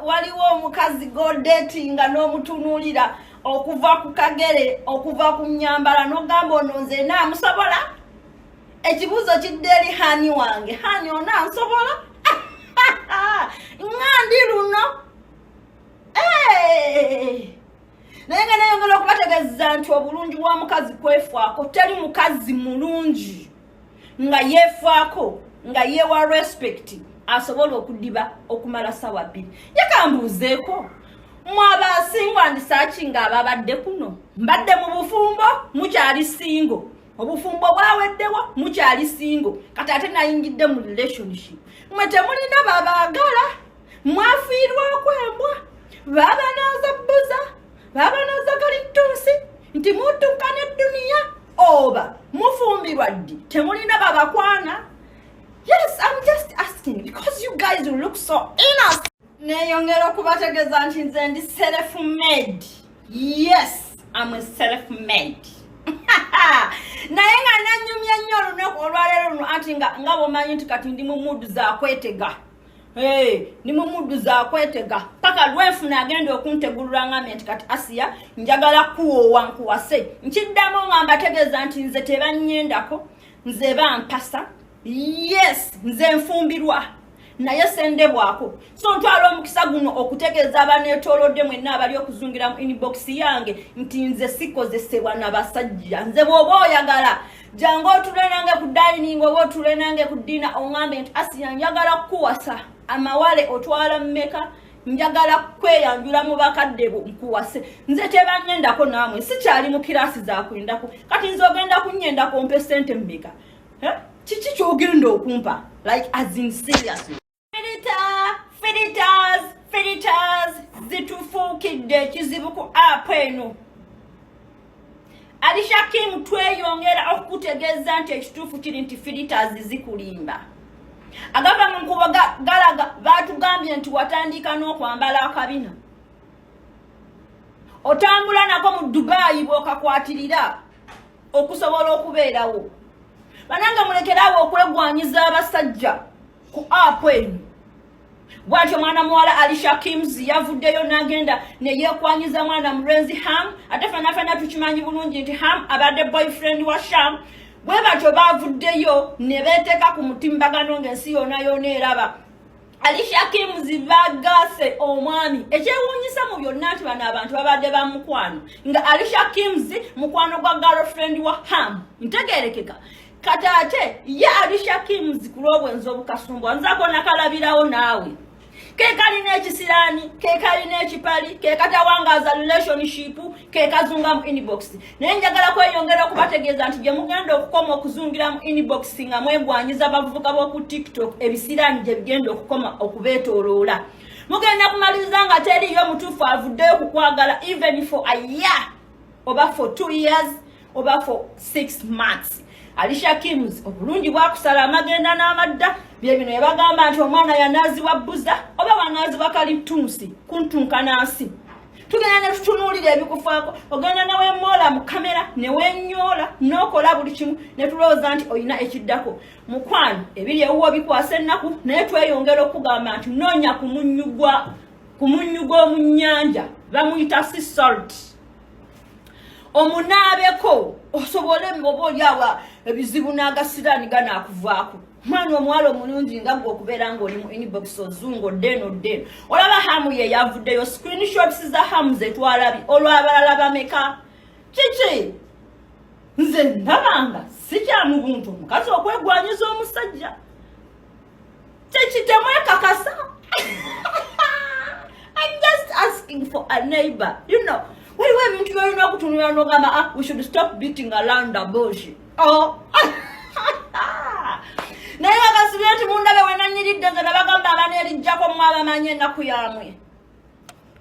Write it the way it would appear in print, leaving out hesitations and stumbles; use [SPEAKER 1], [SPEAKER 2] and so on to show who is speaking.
[SPEAKER 1] waliwo omukazi go datinga n'omutunuulira okuva ku kagere okuva ku nyambala n'ogamba ono nze naamusobola. Ekibuuzo kidde eri hani wange, hani onansobola? Ngandi luno naye nga nayongera okubategeeza nti obulungi bwa mukazi kwefaako. Teri mukazi mulungi nga yeefaako nga yeewa respect asobola okudiba okumala sawa bbiri. Yakambuuzeeko mwabasingwa ndisakinga ababadde kuno mbadde mu bufumbo mukyali singo, obufumbo bwaweddewa mukyali singo, kati ate nayingidde mu relationship. Mwe temulina babaagala, mwafiirwako embwa, babanaaza bbuza, babanaaza kalitunsi nti mutuuka n'edduniya oba mufumbirwa ddi temulina babakwana. Yes, I'm just asking because you guys look so innocent. Neyongera okubategeeza nti nze ndi self-made. Yes, I'm a self-made. Naye nga nanyumya nnyo olunaku olwaleero luno anti nga bw'omanyi nti kati ndi mu muddu za kwetega. Ndi mu muddu za kwetega paka lwenfuna agenda okuntegulula ngamye nti kati Asiya njagala kuwoowa nkuwase. Nkiddamu nga mbategeeza nti nze tebanyendako, nze bampasa. Yes, nze nfumbirwa naye sendebwako. So ntwala omukisa guno okutegeeza abaneetoolodde mwenna abali okuzungira mu inbox yange nti nze sikozesebwa n'abasajja. Nze bw'oba oyagala jangu otule nange ku dining oba otule nange ku dina ongambe nti Asiya njagala kukuwasa amawale otwala mmeka, njagala kweyanjula mu bakadde bo nkuwase. Nze tebanyendako naamwe, sikyali mu kirasi za kwendako. Kati nze ogenda kunnyendako mpe ssente mmeka? Kiki kyogenda okumpa? Like as in seriously. Filters zitufuukidde ekizibu ku app eno. Alisha Kim tweyongera okukutegeeza nti ekituufu kiri nti filters zikulimba. Agamba mu nkuba galaga baatugambye nti watandika n'okwambala akabina. Otambula nako mu Dubai bw'okakwatirira okusobola okubeerawo. Bananga mulekerawo okwegwanyiza abasajja ku app eno. Bwatyo mwana muwala Alisha Kims yavuddeyo n'agenda ne yeekwanyiza mwana mulenzi Ham. Ate fana tukimanyi bulungi nti Ham abadde boyfriend wa Sham. Bwe batyo baavuddeyo ne beeteeka ku mutimbagano ng'ensi yonna eraba. Alisha Kims bagase omwami. Ekyewuunyisa mu byonna nti bano abantu babadde ba mukwano. Nga Alisha Kims mukwano gwa girlfriend wa Ham. Ntegeerekeka. Katate ye Alisha Kims kulobwenza obukasumbwa nzako nakalabirawo naawe. Ke kalina ekisirani, ke kalina ekipali, ke katawangaza relationship, ke kazunga mu inbox. Naye njagala kweyongera okubategeeza nti gye mugenda okukoma okuzungira mu inbox nga mwegwanyiza abavubuka b'oku TikTok ebisirani gye bigenda okukoma okubeetooloola. Mugenda kumaliriza nga teriyo mutuufu avuddeyo kukwagala even for a year oba for 2 years oba for 6 months. Alisha Kims obulungi bwakusala amagenda n'amadda bye bino yabagamba nti omwana yanaazibwa bbuza oba wanaazibwa kalitunsi kuntunka nansi. Tugenda ne tutunuulira ebikufaako, ogenda nawe moola mu kamera ne weenyoola n'okola buli kimu ne tulowooza nti olina ekiddako. Mukwano ebiri ewuwo bikwasa ennaku naye tweyongera okugamba nti noonya ku munnyu gw'omu nnyanja bamuyita sea salt. Omunaabeko osobole oba olyawa ebizibu n'agasiraani ganaakuvaako. Mwana omuwala omulungi nga gwe okubeera ng'oli mu inbox ozungo ddeno. Olaba Hamu ye yavuddeyo screenshots za Hamu ze twalabye olw'abalala bameka. Kiki? Nze ndabanga sikyamu buntu omukazi okwegwanyiza omusajja. Kiki temwekakasa? I'm just asking for a neighbor, you know. Waliwo ebintu byolina okutunulira n'ogamba we should stop beating around the bush. Naye bakasubira nti mundabe we nanyiridde nze nabagamba abanerijjako mu abamanyi ennaku yammwe.